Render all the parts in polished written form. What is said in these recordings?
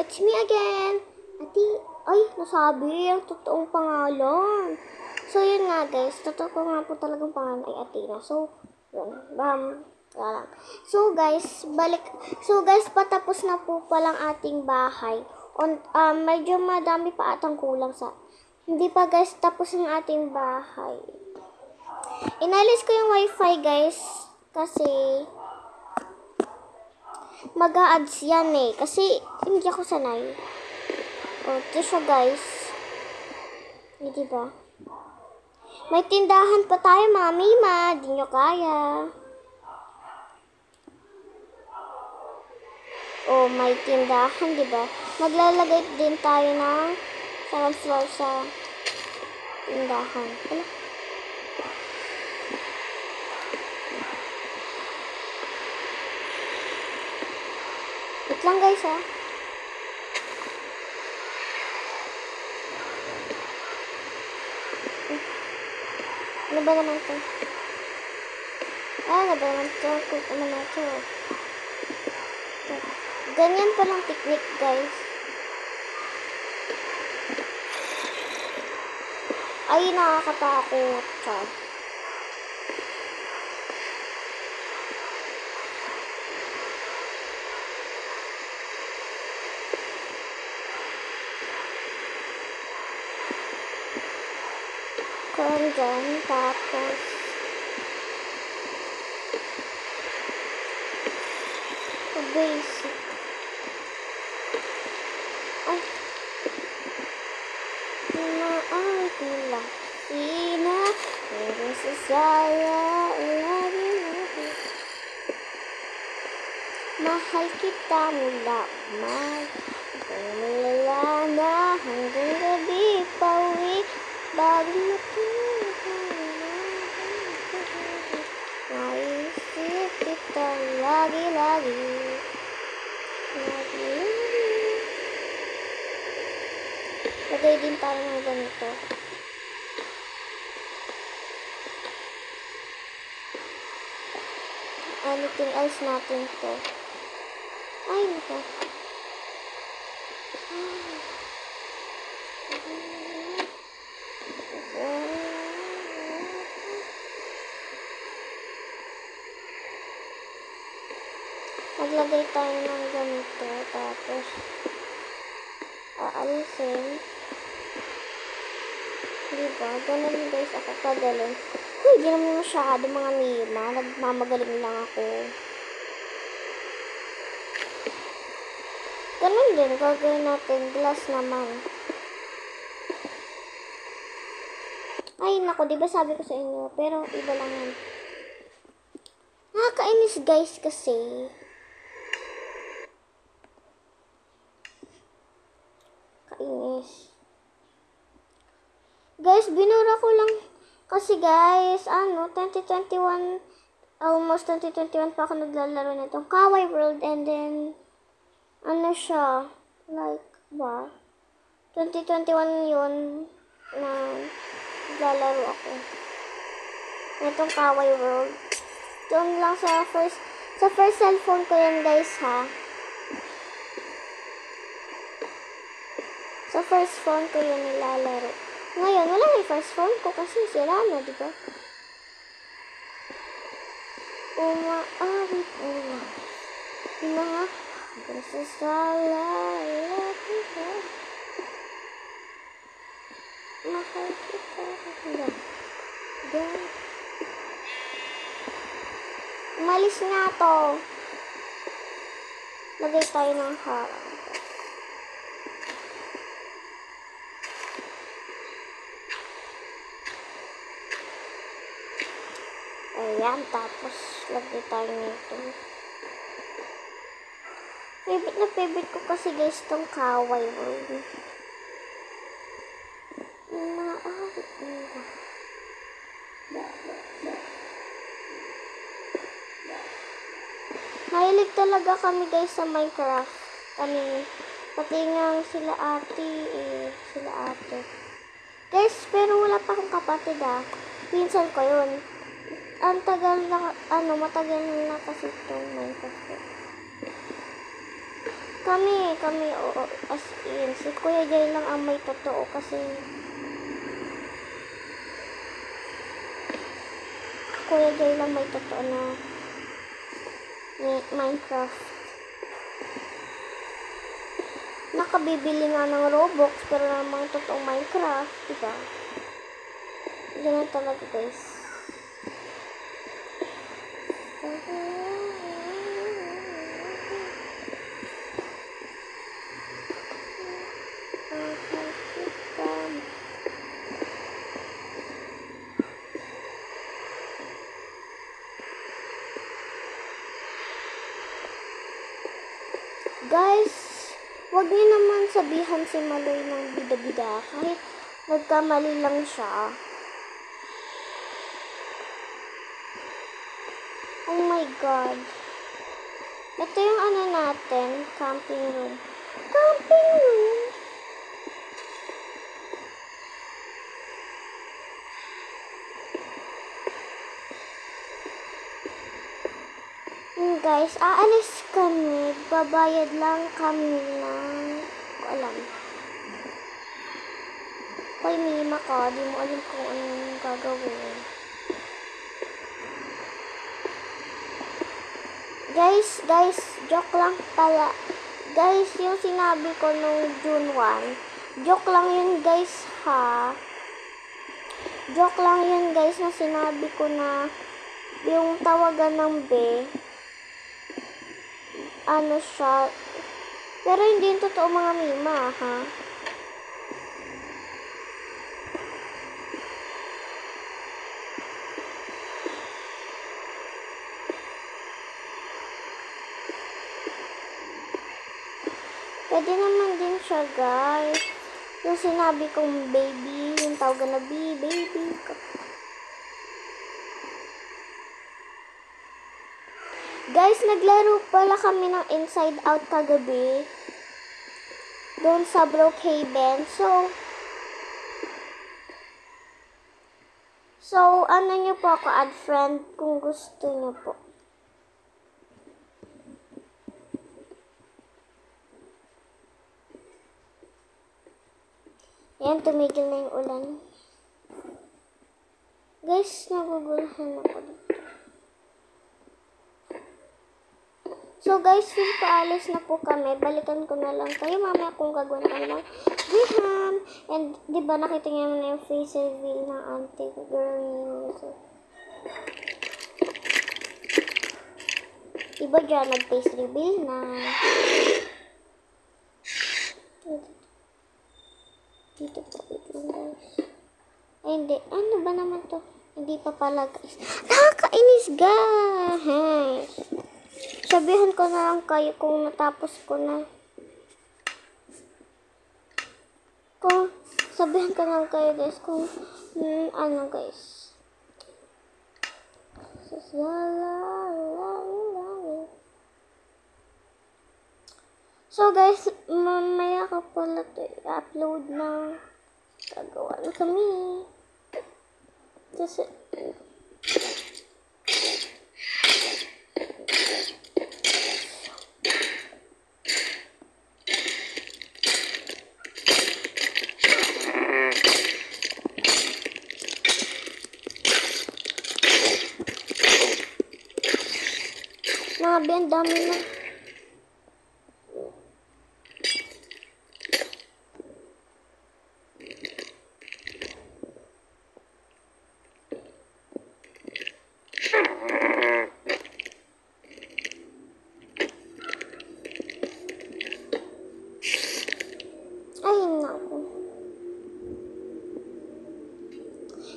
It's me again. Ati, ay, nasabi ang totoong pangalan. So, yun nga guys, totoo ko nga po talagang pangalan ay Athena. So, yun, lang. So guys, patapos na po palang ating bahay. Medyo madami pa atang kulang sa, hindi pa guys, tapos ang ating bahay. Inalis ko yung wifi guys, kasi, mag-a-ads yan eh. Kasi, hindi ako sanay. Ito siya guys. Hindi ba? May tindahan pa tayo mga mima. Di nyo kaya. May tindahan, di ba? Maglalagay din tayo ng second floor sa tindahan. Ano? Wait lang guys ha. Ano ba naman ito? Ano ba naman ito? Ano na ito? Ganyan palang technique guys. Ay, nakakatakot. Chad. Dyan, tapos basic. Ay, maawit nila sina hanggang sa saya lagi mahal kita mula umay malala na hanggang gabi pauwi bago naisip kita lagi-lagi. Lagay din tayo ng ganito. Anything else natin to. Ay, nako. Maglagay tayo ng ganito, tapos aalisin. Diba? Ganun guys ako kagaling. Uy, di naman masyado mga mima. Nagmamagaling lang ako. Ganun din, gagawin natin. Glass naman. Ay, naku, diba sabi ko sa inyo? Pero, iba lang yan. Nakakainis guys kasi. Kainis. Guys, binura ko lang. Kasi guys, 2021, almost 2021 pa ako naglalaro nitong Kawaii World. And then, siya, like, 2021 yun na naglalaro ako. Nitong Kawaii World. Doon lang sa first cellphone ko yan guys ha. Sa first phone ko yun nilalaro. Ngayon, wala yung first phone ko kasi sira na, diba? Umaawit na. Mga kasasala. Mahal kita. Umalis nga to. Lagay tayo ng harang. Ayan, tapos lagay tayo nito. Favorite ko kasi guys itong Kawaii World. Maawit nila. Mahilig talaga kami guys sa Minecraft. Pati nga sila ate. Guys, pero wala pa akong kapatid Pinsan ko yun. Ang tagal na, matagal na kasi itong Minecraft. Kami, oo, as in, si Kuya Jay lang ang may totoo kasi Kuya Jay lang may totoo na Minecraft. Nakabibili nga ng Robux pero namang totoong Minecraft, diba? Ganun talaga, guys. Guys, wag niyo naman sabihan si Maloy ng bida-bida kahit nagkamali lang siya. Oh my God. Ito yung ano natin, camping room. Camping room? Guys, aalis kami. Babayad lang kami ng... Ko alam. Hoy, Mima ka. Di mo alam kung anong gagawin. Guys, joke lang pala. Guys, yung sinabi ko nung June 1, joke lang yun guys ha. Joke lang yun guys na sinabi ko na yung tawagan ng B, ano siya, pero hindi yung totoo mga Mima ha. Pwede naman din siya, guys. Yung sinabi kong baby, yung tawagan na baby. Guys, naglaro pala kami ng Inside Out kagabi. Doon sa Brookhaven. So, ano nyo po ako, add friend kung gusto nyo po. Ayan, tumigil na yung ulan. Guys, nagugulahan ako dito. So, guys, feel ko alis na po kami. Balikan ko na lang kayo mamaya kung gagawin kami ng Graham. And, di ba nakita niyo na yung face reveal ng auntie girl. Diba dyan, nag-face reveal na. Dito po, wait lang guys. Ay, hindi. Ano ba naman to? Hindi pa pala guys. Nakakainis guys. Sabihan ko na lang kayo kung natapos ko na. Sabihan ko na lang kayo guys kung ano guys. So guys, mamaya ka pala to i-upload na. Gagawa na kami. Kasi nabi, ang dami na.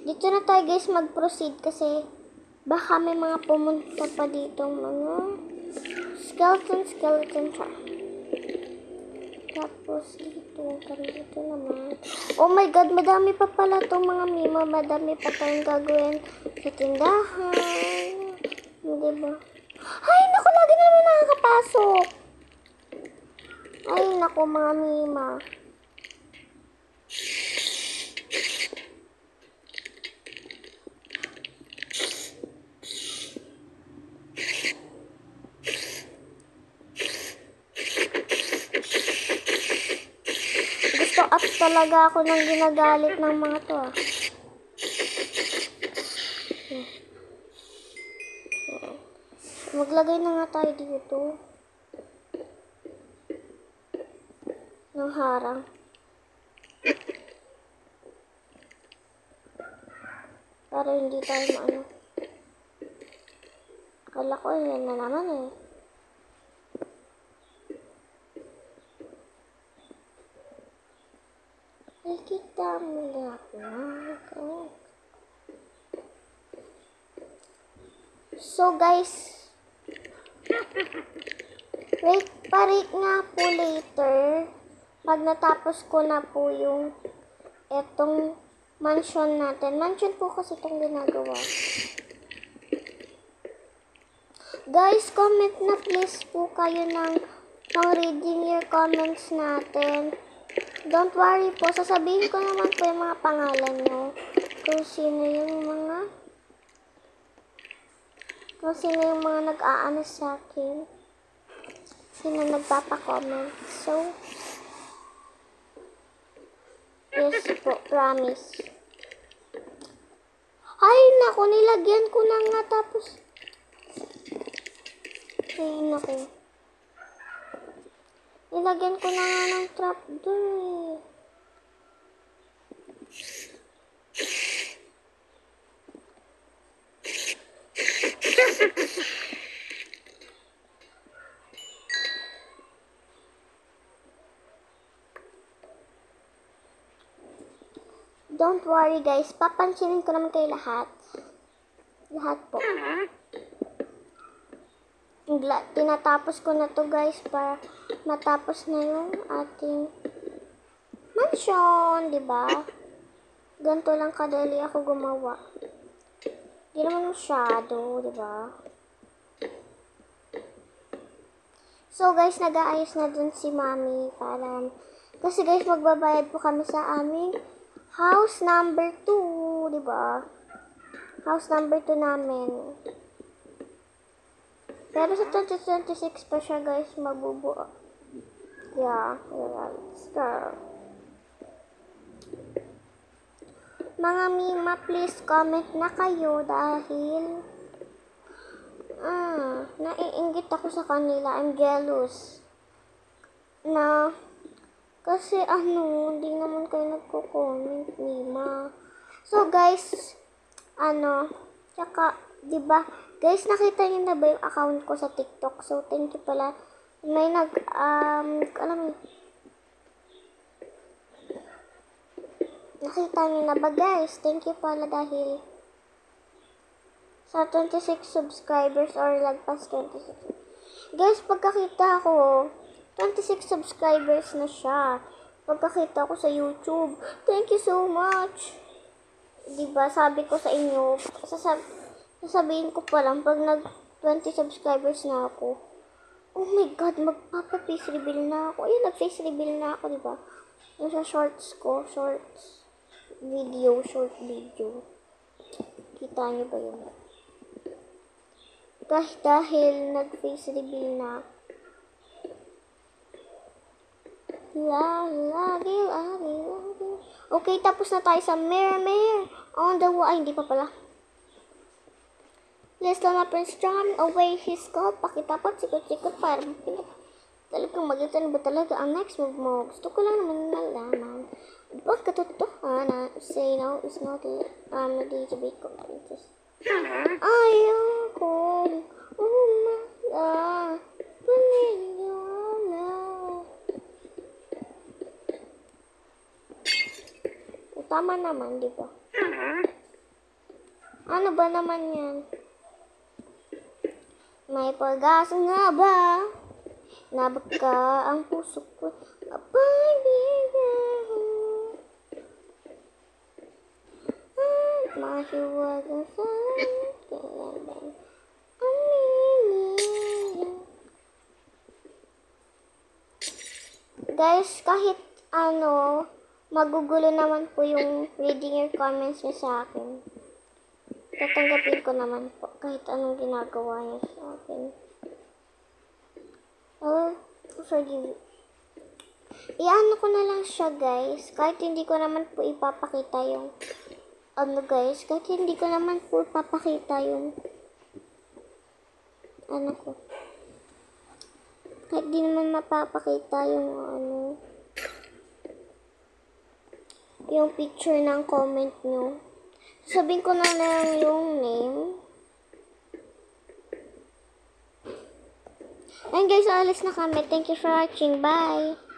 Dito na tayo guys mag-proceed kasi baka may mga pumunta pa dito mga skeleton siya. Tapos dito naman. Oh my God, madami pa pala itong mga Mima. Madami pa tayong gagawin sa tindahan. Diba? Ay, naku, lagi na naman nakakapasok. Ay, naku, mga Mima. at talaga ako nang ginagalit ng mga to ah. Maglagay na nga tayo dito ng harang. Para hindi tayo maano. Kala ko yan na naman eh. Kita mo na ako. So guys, wait nga po later. Pag natapos ko na po yung etong mansion natin. Mansion po kasi itong ginagawa. Guys, comment na please po kayo ng pang-reading your comments natin. Don't worry po, sasabihin ko naman po yung mga pangalan nyo. Kung sino yung mga nag-aano sa akin. Sino nagpapa-comment. So, yes po, promise. Ay, naku, nilagyan ko na nga tapos. Ay, naku. Nilagyan ko na nga ng trap doon eh. Don't worry guys, papansinin ko naman kayo lahat. Lahat po. Tinatapos ko na to guys para matapos na yung ating mansion, di ba? Ganito lang kadali ako gumawa. Di naman masyado, di ba? So guys, nag-aayos na dun si Mami para kasi guys magbabayad po kami sa aming house number 2, di ba? House number 2 namin. Pero sa 2026 pa siya guys mabubuo. Yeah, let's start. Mga Mima, please comment na kayo dahil naiinggit ako sa kanila. I'm jealous. Na kasi hindi naman kayo nagko-comment, Mima. So guys, tsaka, diba, guys, nakita niyo na ba yung account ko sa TikTok? So, thank you pala. May nakita niyo na ba guys? Thank you pala dahil sa 26 subscribers or lagpas 26. Guys, pagkakita ko, 26 subscribers na siya. Pagkakita ko sa YouTube. Thank you so much. Diba, sabi ko sa inyo, sasabihin ko pa lang pag nag 20 subscribers na ako. Oh my God, magpapa-face reveal na ako. Ayun, nag-face reveal na ako, diba? Yung sa shorts ko, short video. Kita niyo ba yun? Dahil nag-face reveal na. Lagi. Okay, tapos na tayo sa Mirror. On the wall. Ay, hindi pa pala. Let's na Prince Charm away his skull. Pakitapat, sikot-sikot para talagang magitan ba talaga ang next move mo. Gusto ko lang naman nalaman. Bakit katotohanan? Say no, it's not ready to be completed. Ayoko. Tama naman, di ba? Ano ba naman yan? May pag-asa nga ba? Nabaka ang puso ko. Mahiwagang sa kailangan. Guys, kahit magugulo naman po yung reading your comments niya sa akin. Tatanggapin ko naman po kahit anong ginagawa niya sa akin. Oh, forgive. Iano ko na lang siya, guys. Kahit hindi ko naman po ipapakita yung, guys, kahit hindi ko naman po ipapakita yung, ko. Kahit di naman mapapakita yung, yung picture ng comment nyo. Sabihin ko na lang yung name. And guys, alis na kami. Thank you for watching. Bye!